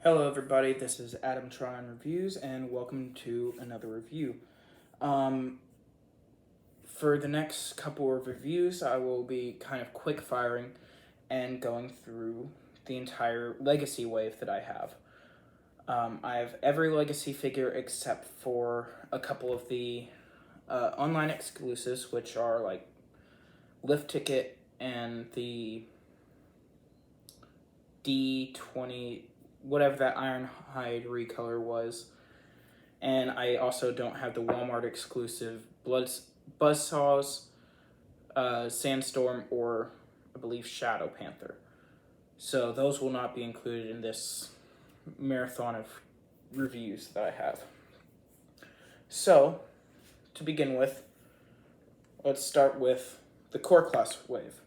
Hello everybody, this is Adam Tron Reviews and welcome to another review. Um, for the next couple of reviews, I will be kind of quick firing and going through the entire Legacy wave that I have. I have every Legacy figure except for a couple of the online exclusives, which are like Lift Ticket and the D20, whatever that Ironhide recolor was. And I also don't have the Walmart exclusive Buzzsaws, Sandstorm, or I believe Shadow Panther. So those will not be included in this marathon of reviews that I have. So, to begin with, let's start with the core class wave.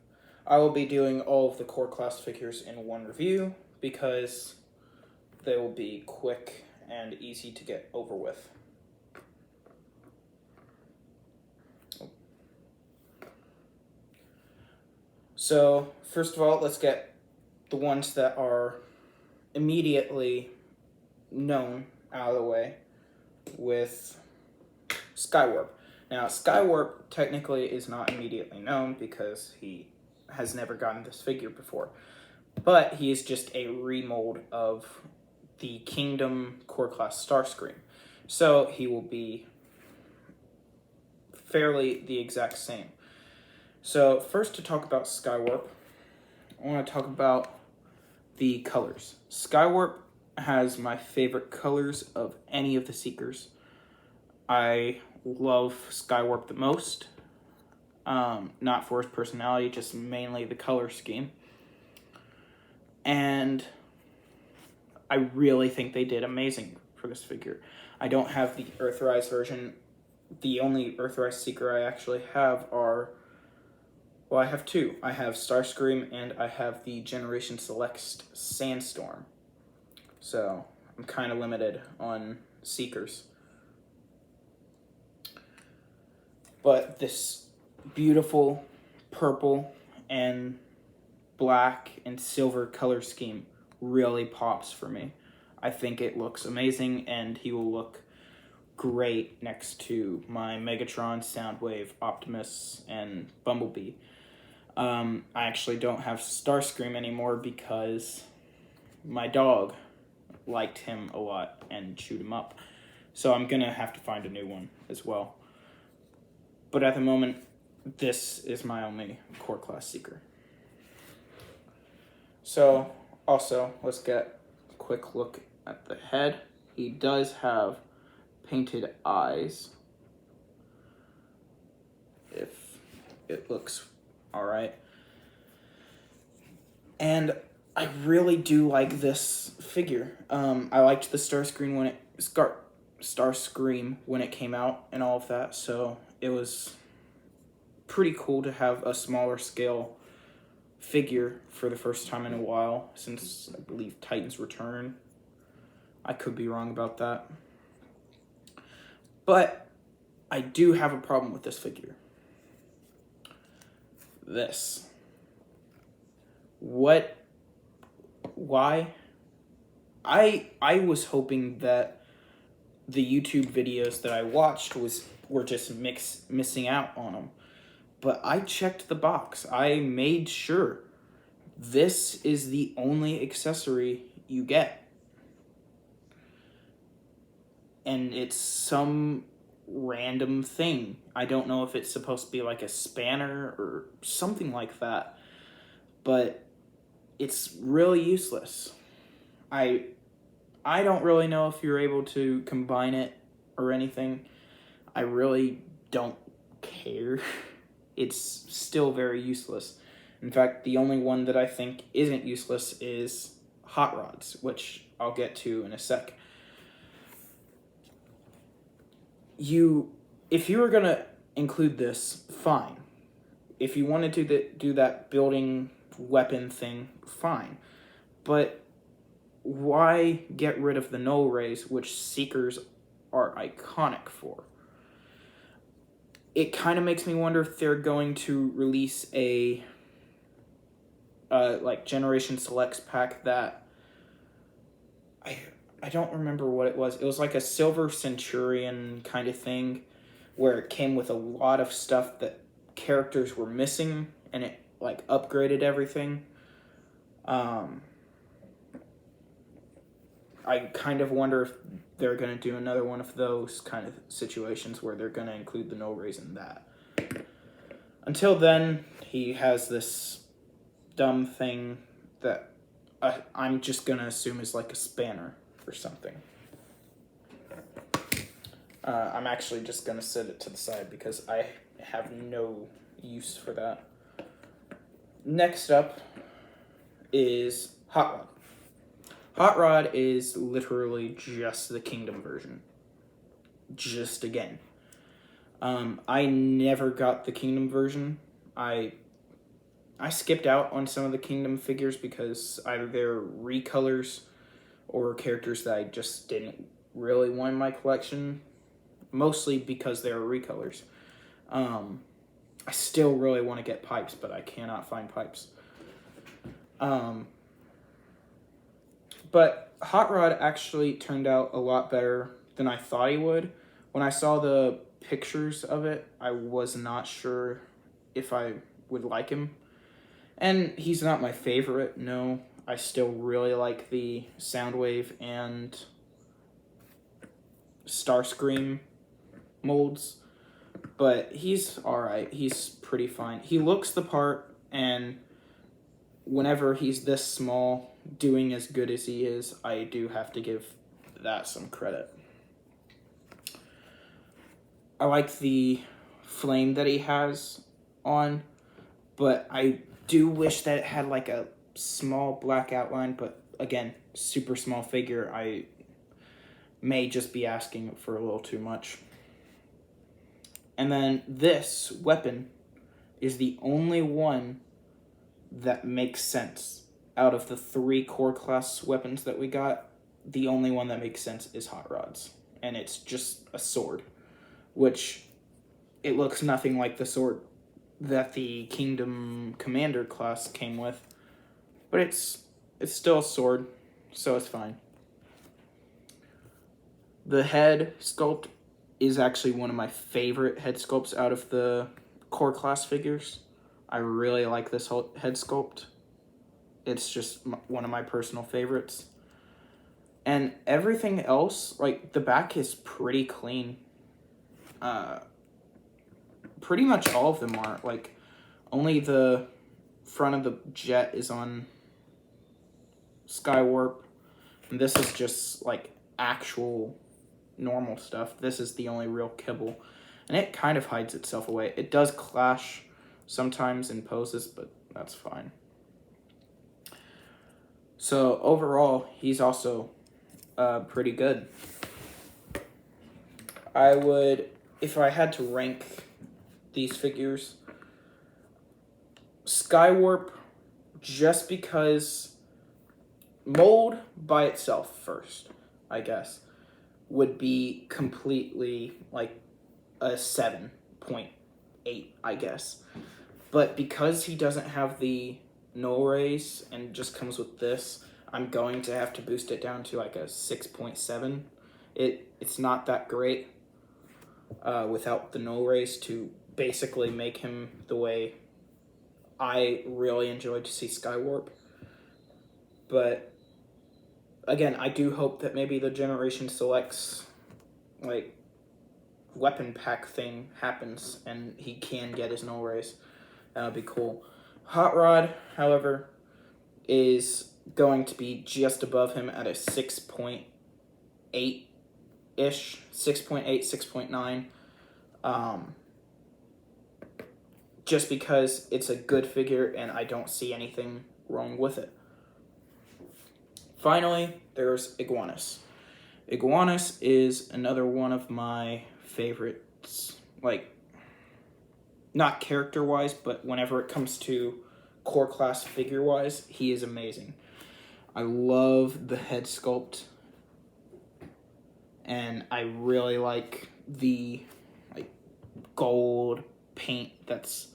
I will be doing all of the core class figures in one review because they will be quick and easy to get over with. So, first of all, let's get the ones that are immediately known out of the way with Skywarp. Now, Skywarp technically is not immediately known because he has never gotten this figure before, but he is just a remold of the Kingdom Core Class Starscream. So he will be fairly the exact same. So first, to talk about Skywarp, I want to talk about the colors. Skywarp has my favorite colors of any of the Seekers. I love Skywarp the most. Not for his personality, just mainly the color scheme. And I really think they did amazing for this figure. I don't have the Earthrise version. The only Earthrise Seeker I actually have are... Well, I have two. I have Starscream and I have the Generation Select Sandstorm. So, I'm kind of limited on Seekers. But this beautiful purple and black and silver color scheme really pops for me. I think it looks amazing, and he will look great next to my Megatron, Soundwave, Optimus, and Bumblebee. I actually don't have Starscream anymore because my dog liked him a lot and chewed him up. So I'm gonna have to find a new one as well. But at the moment, this is my only core class Seeker. So, also, let's get a quick look at the head. He does have painted eyes, if it looks alright. And I really do like this figure. I liked the Starscream when it came out and all of that, so it was pretty cool to have a smaller scale figure for the first time in a while since, I believe, Titans Return. I could be wrong about that. But I do have a problem with this figure. This. What? Why? I was hoping that the YouTube videos that I watched were just missing out on them. But I checked the box. I made sure this is the only accessory you get. And it's some random thing. I don't know if it's supposed to be like a spanner or something like that. But it's really useless. I don't really know if you're able to combine it or anything. I really don't care. It's still very useless. In fact, the only one that I think isn't useless is Hot Rods, which I'll get to in a sec. If you were going to include this, fine. If you wanted to do that building weapon thing, fine. But why get rid of the null rays, which Seekers are iconic for? It kind of makes me wonder if they're going to release a like Generation Selects pack that I I don't remember what it was. It was like a Silver Centurion kind of thing where it came with a lot of stuff that characters were missing, and it like upgraded everything. I kind of wonder if they're going to do another one of those kind of situations where they're going to include the no raise in that. Until then, he has this dumb thing that I'm just going to assume is like a spanner or something. I'm actually just going to set it to the side because I have no use for that. Next up is Hot Rod. Hot Rod is literally just the Kingdom version. Just again. I never got the Kingdom version. I skipped out on some of the Kingdom figures because either they're recolors or characters that I just didn't really want in my collection. Mostly because they're recolors. I still really want to get Pipes, but I cannot find Pipes. But Hot Rod actually turned out a lot better than I thought he would. When I saw the pictures of it, I was not sure if I would like him. And he's not my favorite, no. I still really like the Soundwave and Starscream molds. But he's alright. He's pretty fine. He looks the part, and whenever he's this small, doing as good as he is, I do have to give that some credit. I like the flame that he has on, but I do wish that it had like a small black outline, but again, super small figure. I may just be asking for a little too much. And then this weapon is the only one that makes sense. Out of the 3 core class weapons that we got, the only one that makes sense is Hot Rod's. And it's just a sword, which it looks nothing like the sword that the Kingdom Commander class came with. But it's still a sword, so it's fine. The head sculpt is actually one of my favorite head sculpts out of the core class figures. I really like this whole head sculpt. It's just one of my personal favorites. And everything else, like the back is pretty clean. Pretty much all of them are. Like only the front of the jet is on Skywarp. And this is just like actual normal stuff. This is the only real kibble. And it kind of hides itself away. It does clash sometimes in poses, but that's fine. So overall, he's also pretty good. I would, if I had to rank these figures, Skywarp, just because mold by itself first, I guess, would be completely like a 7.8, I guess. But because he doesn't have the null raise and just comes with this, I'm going to have to boost it down to like a 6.7. It's not that great without the null raise to basically make him the way I really enjoyed to see Skywarp. But again, I do hope that maybe the Generation Selects like weapon pack thing happens and he can get his null raise. That would be cool. Hot Rod, however, is going to be just above him at a 6.8-ish, 6.8, 6.9. Just because it's a good figure and I don't see anything wrong with it. Finally, there's Iguanus. Iguanus is another one of my favorites, like, not character-wise, but whenever it comes to core class figure-wise, he is amazing. I love the head sculpt, and I really like the gold paint that's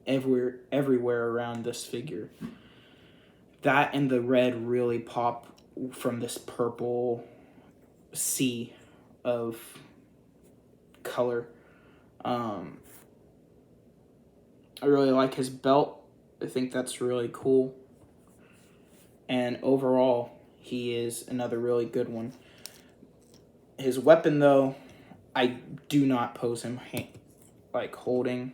everywhere around this figure. That and the red really pop from this purple sea of color. I really like his belt. I think that's really cool. And overall, he is another really good one. His weapon, though, I do not pose him like holding.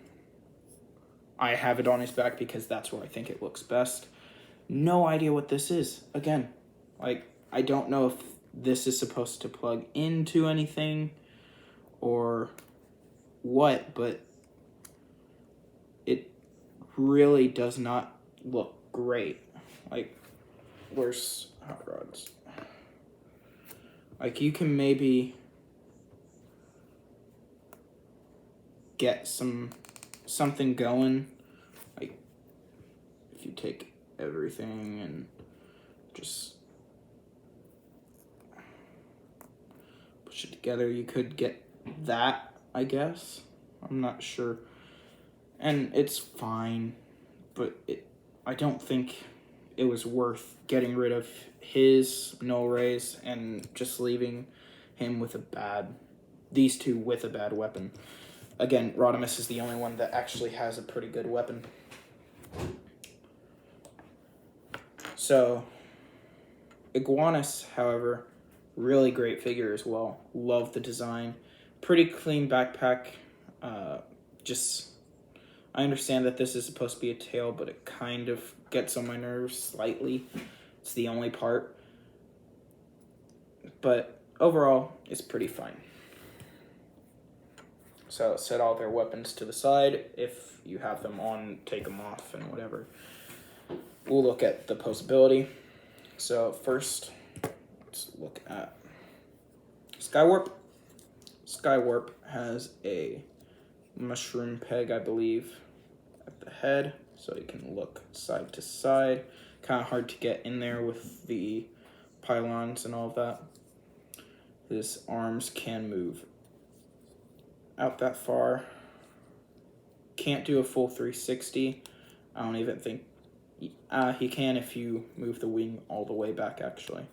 I have it on his back because that's where I think it looks best. No idea what this is. Again, like, I don't know if this is supposed to plug into anything or what, but it really does not look great. Like, where's hot rods? Like, you can maybe get something going, like if you take everything and just push it together, you could get that, I guess. I'm not sure. And it's fine, but I don't think it was worth getting rid of his null rays and just leaving him with these two with a bad weapon. Again, Rodimus is the only one that actually has a pretty good weapon. So, Iguanus, however, really great figure as well. Love the design. Pretty clean backpack. I understand that this is supposed to be a tail, but it kind of gets on my nerves slightly. It's the only part. But overall, it's pretty fine. So set all their weapons to the side. If you have them on, take them off and whatever. We'll look at the posability. So first, let's look at Skywarp. Skywarp has a mushroom peg, I believe, at the head, so you can look side to side. Kind of hard to get in there with the pylons and all of that. His arms can move out that far. Can't do a full 360. I don't even think he can if you move the wing all the way back, actually.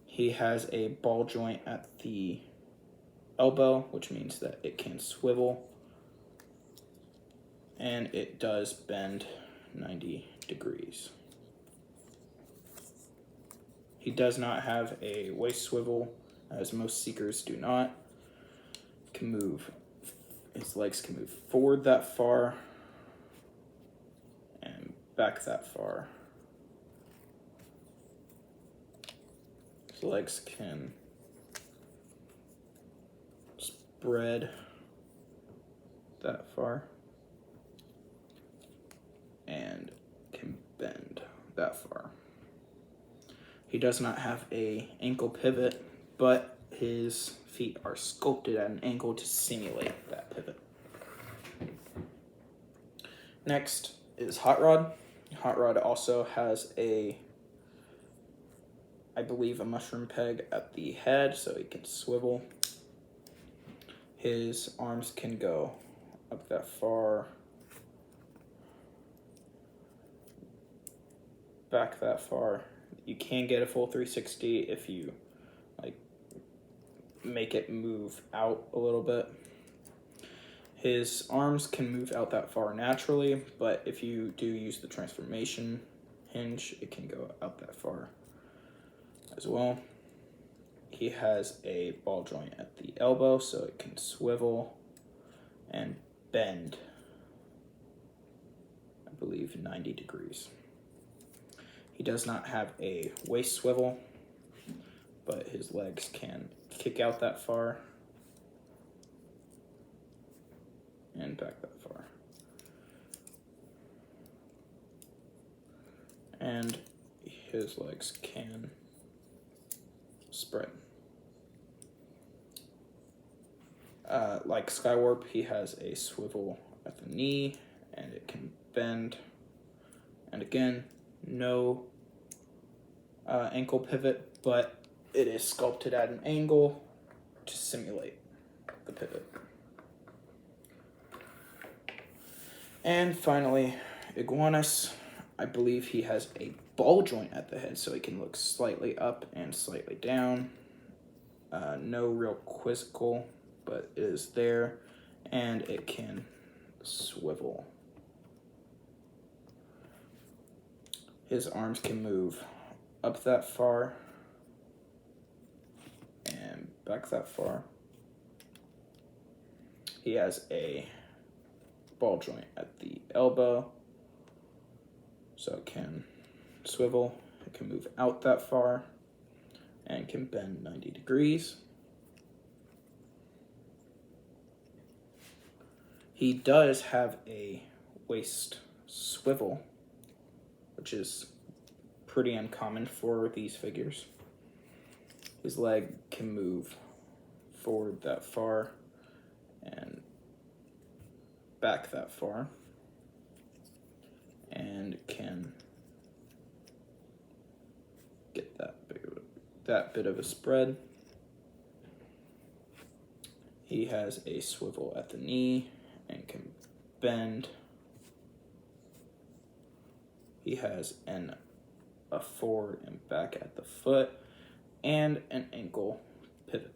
He has a ball joint at the elbow, which means that it can swivel. And it does bend 90 degrees. He does not have a waist swivel, as most Seekers do not. His legs can move forward that far and back that far. His legs can spread that far and can bend that far. He does not have a ankle pivot, but his feet are sculpted at an angle to simulate that pivot. Next is Hot Rod. Hot Rod also has I believe, a mushroom peg at the head, so he can swivel. His arms can go up that far, back that far. You can get a full 360 if you make it move out a little bit. His arms can move out that far naturally, but if you do use the transformation hinge, it can go out that far as well. He has a ball joint at the elbow, so it can swivel and bend, I believe, 90 degrees. He does not have a waist swivel, but his legs can kick out that far and back that far. And his legs can spread. Like Skywarp, he has a swivel at the knee, and it can bend. And again, no ankle pivot, but it is sculpted at an angle to simulate the pivot. And finally, Iguanus. I believe he has a ball joint at the head, so he can look slightly up and slightly down. no real quizzical, but it is there, and it can swivel. His arms can move up that far and back that far. He has a ball joint at the elbow, so it can swivel. It can move out that far and can bend 90 degrees. He does have a waist swivel, which is pretty uncommon for these figures. His leg can move forward that far and back that far, and can get that bit of a spread. He has a swivel at the knee and can bend. He has a forward and back at the foot and an ankle pivot.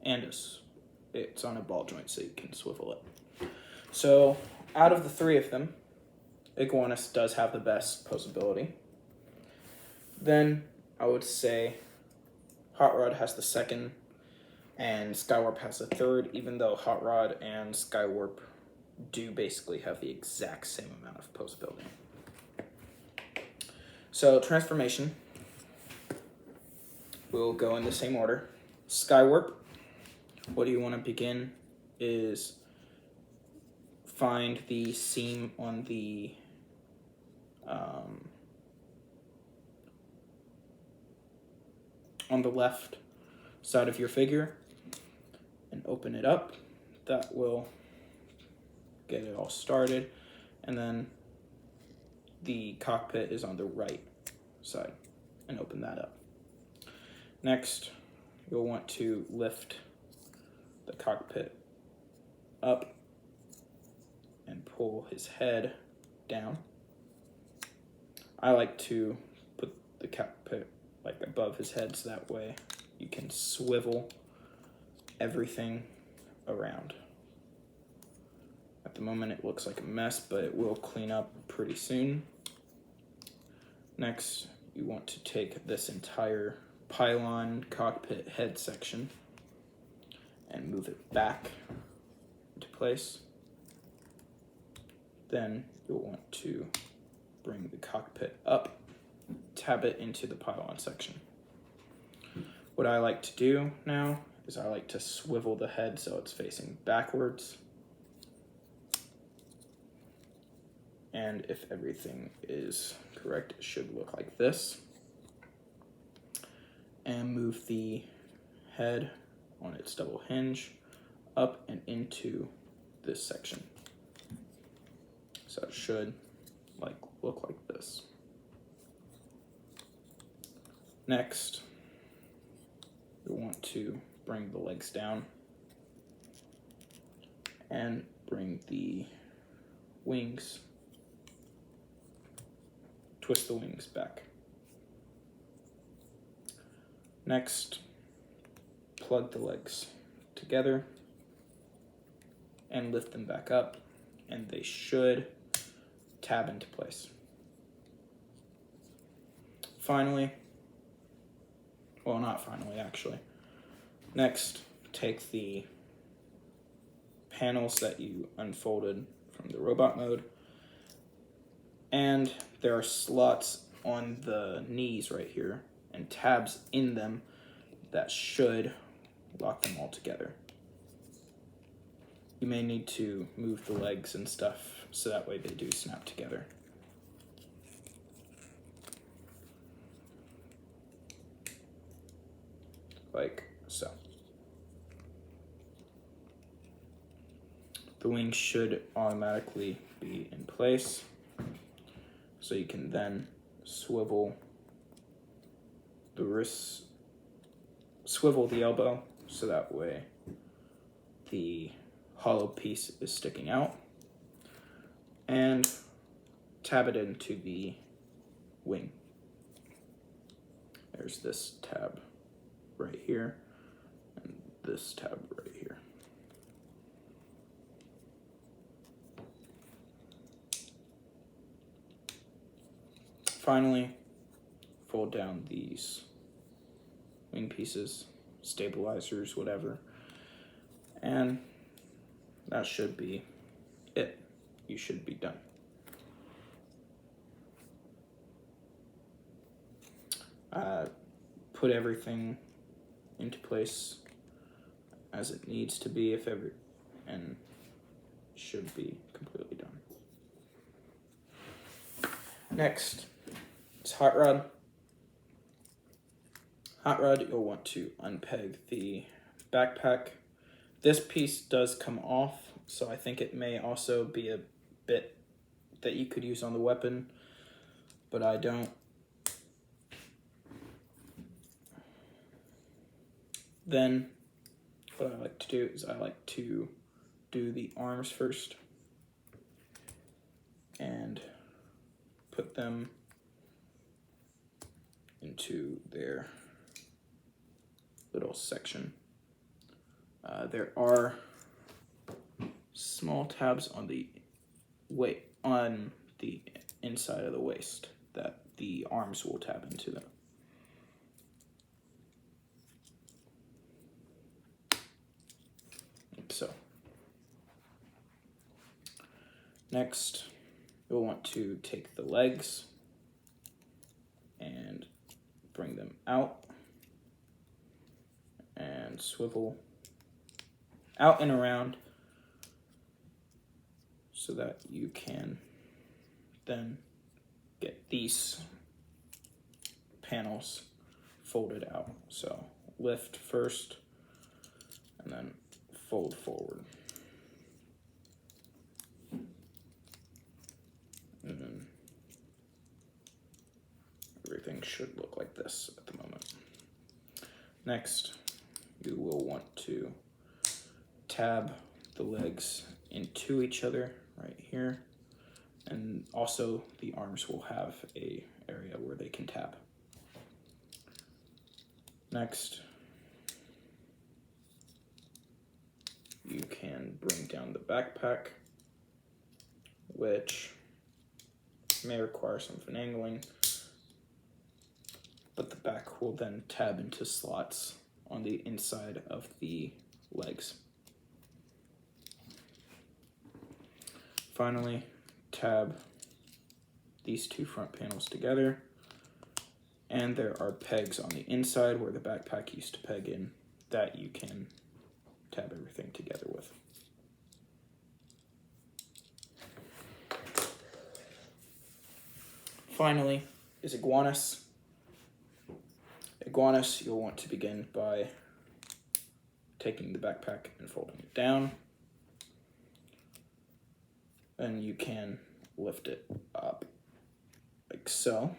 And it's on a ball joint, so you can swivel it. So out of the three of them, Iguanus does have the best posability. Then I would say Hot Rod has the second, and Skywarp has the third, even though Hot Rod and Skywarp do basically have the exact same amount of posability. So transformation, we'll go in the same order. Skywarp, what you want to begin is find the seam on the left side of your figure and open it up. That will get it all started. And then the cockpit is on the right side, and open that up. Next, you'll want to lift the cockpit up and pull his head down. I like to put the cockpit like above his head, so that way you can swivel everything around. At the moment it looks like a mess, but it will clean up pretty soon. Next, you want to take this entire pylon cockpit head section and move it back into place. Then you'll want to bring the cockpit up, tab it into the pylon section. What I like to do now is I like to swivel the head so it's facing backwards. And if everything is correct, it should look like this. And move the head on its double hinge up and into this section. So it should look like this. Next, we want to bring the legs down and bring the wings, twist the wings back. Next, plug the legs together and lift them back up, and they should tab into place. Finally, well, not finally, actually. Next, take the panels that you unfolded from the robot mode, and there are slots on the knees right here and tabs in them that should lock them all together. You may need to move the legs and stuff so that way they do snap together. Like so. The wings should automatically be in place, so you can then swivel the wrists, swivel the elbow so that way the hollow piece is sticking out, and tab it into the wing. There's this tab right here, and this tab right here. Finally, fold down these wing pieces, stabilizers, whatever, and that should be it. You should be done. Put everything into place as it needs to be, and should be completely done. Next is hot rod. Hot rod, you'll want to unpeg the backpack. This piece does come off, so I think it may also be a bit that you could use on the weapon, but I don't. Then what I like to do is I like to do the arms first and put them into their little section. There are small tabs on the inside of the waist that the arms will tab into them. Like so. Next, you'll want to take the legs and bring them out and swivel out and around so that you can then get these panels folded out. So lift first and then fold forward. And then everything should look like this at the moment. Next, you will want to tab the legs into each other right here, and also the arms will have a area where they can tab. Next, you can bring down the backpack, which may require some finagling, but the back will then tab into slots on the inside of the legs. Finally, tab these two front panels together, and there are pegs on the inside where the backpack used to peg in that you can tab everything together with. Finally is iguanas. Iguanas, you'll want to begin by taking the backpack and folding it down. Then you can lift it up like so.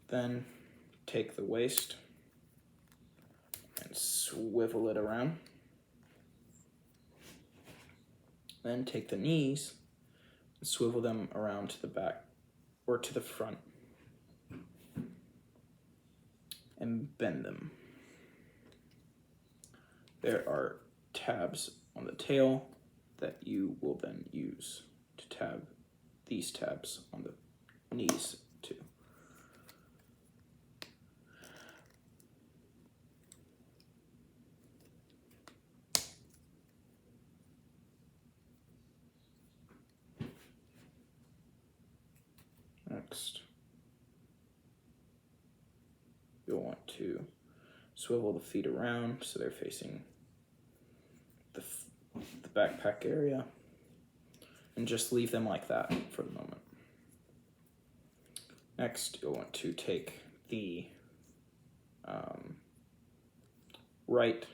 Then take the waist and swivel it around. Then take the knees and swivel them around to the back or to the front and bend them. There are tabs on the tail that you will then use to tab these tabs on the knees too. Next, you'll want to swivel the feet around so they're facing the backpack area, and just leave them like that for the moment. Next, you'll want to take the right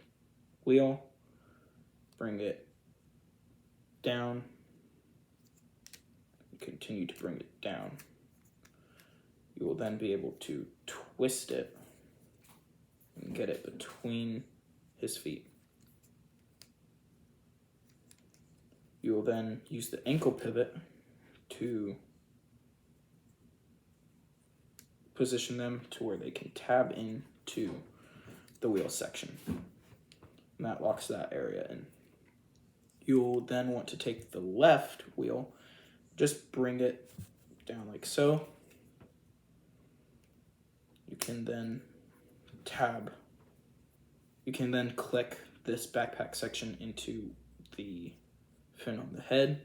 wheel, bring it down, continue to bring it down. You will then be able to twist it and get it between his feet. You will then use the ankle pivot to position them to where they can tab into the wheel section. And that locks that area in. You'll then want to take the left wheel, just bring it down like so. You can then click this backpack section into the fin on the head.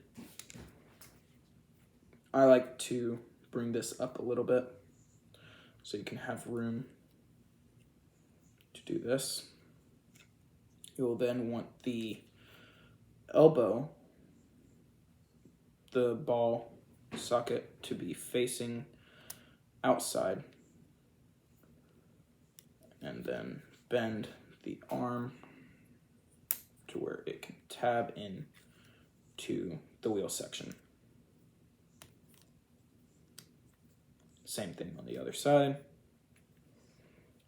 I like to bring this up a little bit so you can have room to do this. You will then want the elbow, the ball socket, to be facing outside, and then bend the arm to where it can tab in to the wheel section. Same thing on the other side.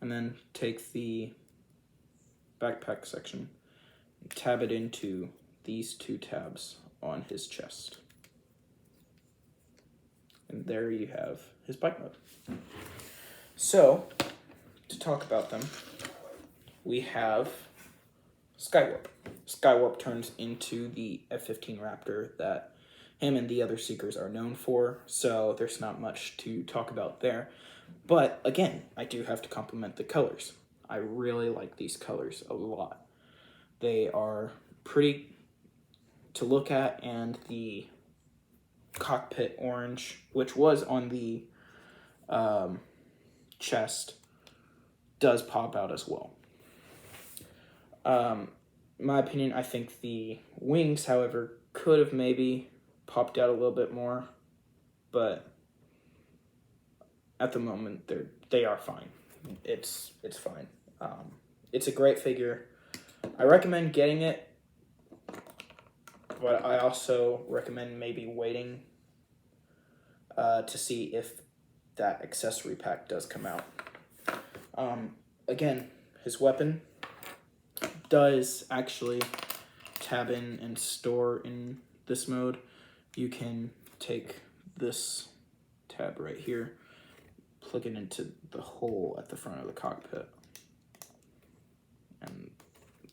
And then take the backpack section and tab it into these two tabs on his chest. And there you have his bike mode. So, to talk about them, we have Skywarp. Skywarp turns into the F-15 Raptor that him and the other Seekers are known for, so there's not much to talk about there. But again, I do have to compliment the colors. I really like these colors a lot. They are pretty to look at, and the cockpit orange, which was on the chest, does pop out as well. My opinion, I think the wings, however, could have maybe popped out a little bit more, but at the moment they are fine. It's fine. It's a great figure. I recommend getting it, but I also recommend maybe waiting to see if that accessory pack does come out. Again, his weapon does actually tab in and store in this mode. You can take this tab right here, plug it into the hole at the front of the cockpit, and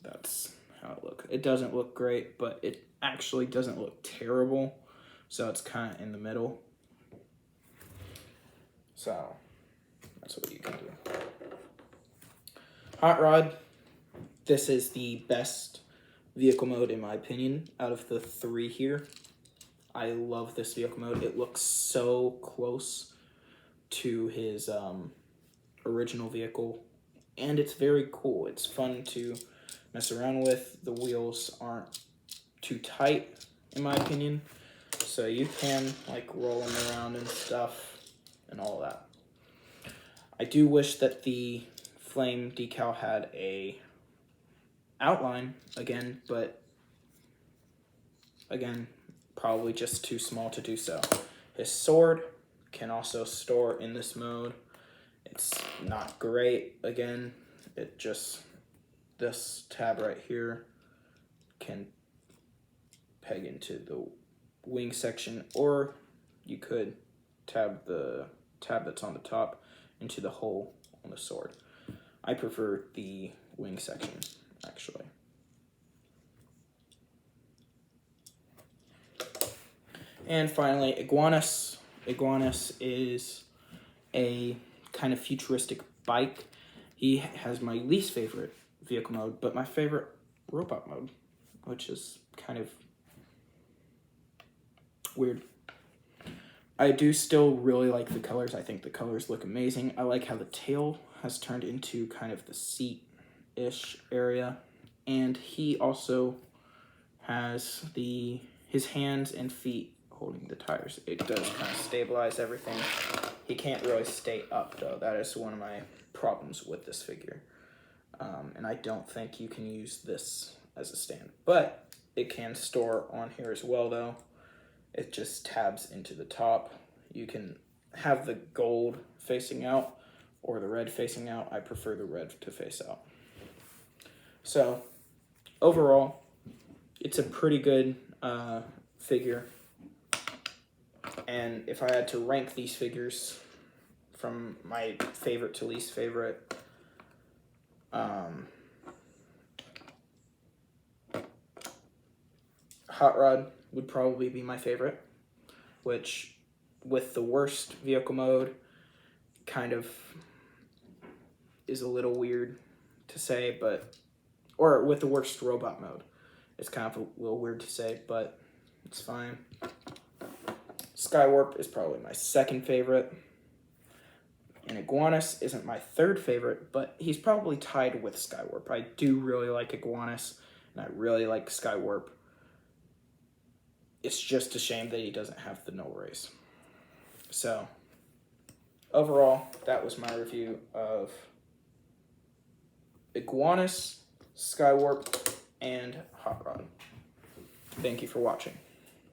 that's how it looks. It doesn't look great, but it actually doesn't look terrible, so it's kind of in the middle. So that's what you can do. Hot Rod, this is the best vehicle mode in my opinion out of the three here. I love this vehicle mode. It looks so close to his original vehicle, and it's very cool. It's fun to mess around with. The wheels aren't too tight in my opinion, so you can like roll them around and stuff and all that. I do wish that the flame decal had a outline again, but again, probably just too small to do so. His sword can also store in this mode. It's not great. Again, it just, this tab right here can peg into the wing section, or you could tab the tab that's on the top into the hole on the sword. I prefer the wing section, actually. And finally, Iguanus. Iguanus is a kind of futuristic bike. He has my least favorite vehicle mode, but my favorite robot mode, which is kind of weird. I do still really like the colors. I think the colors look amazing. I like how the tail has turned into kind of the seat-ish area. And he also has his hands and feet holding the tires. It does kind of stabilize everything. He can't really stay up though. That is one of my problems with this figure. And I don't think you can use this as a stand, but it can store on here as well though. It just tabs into the top. You can have the gold facing out or the red facing out. I prefer the red to face out. So overall, it's a pretty good figure. And if I had to rank these figures from my favorite to least favorite. Hot Rod would probably be my favorite, which with the worst vehicle mode kind of is a little weird to say, but, or with the worst robot mode. It's kind of a little weird to say, but it's fine. Skywarp is probably my second favorite. And Iguanus isn't my third favorite, but he's probably tied with Skywarp. I do really like Iguanus, and I really like Skywarp. It's just a shame that he doesn't have the null race. So, overall, that was my review of Iguanus, Skywarp, and Hot Rod. Thank you for watching.